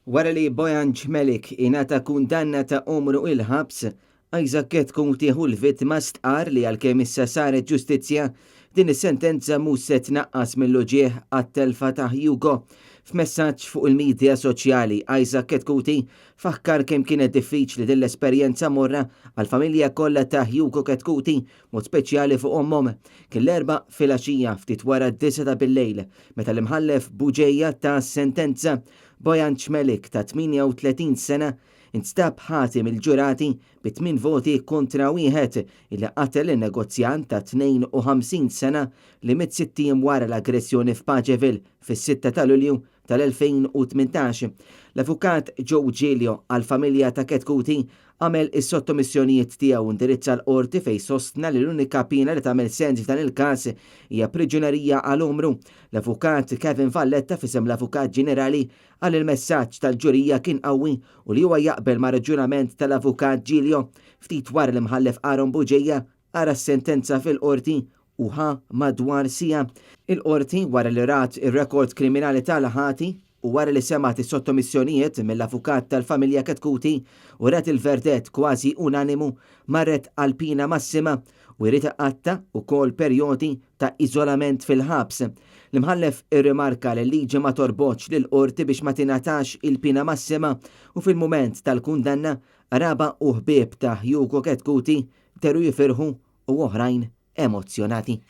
Wara li Bojan Ġmelik ingħata kundanna ta' umru il-ħabs, Isaac Ketkuti hu l-vittma stqar li għalkemm issa saret ġustizzja din is-sentenza mhux se tnaqqas mill-uġigħ għat-telfa ta' Hugo. F'messaġġ fuq il-midja soċjali, Isaac Ketkuti fakkar kemm kienet diffiċli din l-esperjenza morra għall-familja kollha ta' Hugo Ketkuti, mod speċjali fuq ommhom. Kien l-erba' filgħaxija ftit wara d-9 ta' bil-lejl meta l-imħallef buġejja ta' sentenza Bojan Ġmelik ta' 38 sena instab ħatim il-ġurati b'8 voti kontra wieħed illi qatel in-negozjant ta' 52 sena li mit-60 wara l-aggressjoni f'Paġeville fis-6 ta' Lulju tal-2018. L-avukat Joe Giglio għall-familja ta' Ketkuti għamel is-sottomissjonijiet tiegħu indirizza l-qorti fejn sostna li l-unika pina li tagħmel sens f'dan il-każ hija priġunerija għal umru. L-avukat Kevin Valletta fisem l-avukat ġenerali għal il-messaġġ tal-ġurija kien qawwi u li huwa jaqbel ma' raġunament tal-avukat Giglio. Ftit wara l-imħallef Aaron Buġejja ara s-sentenza fil-qorti u ħa madwar sija. Il-qorti wara li rat ir-rekord kriminali tal-ħati u wara li semat is-sottomissjonijiet mill-avukat tal-familja Ketkuti u rat il-verdett kważi unanimu marret għal pina massima u jrid għatta wkoll perjodi ta' iżolament fil-ħabs. L-imħallef irrimarka li l-liġi ma torbotx lil qorti biex ma tingħatax il-pina massima u fil-mument tal-kundanna raba u ħbieb ta' Hugo Ketkuti teru jifirħu u oħrajn emozzjonati.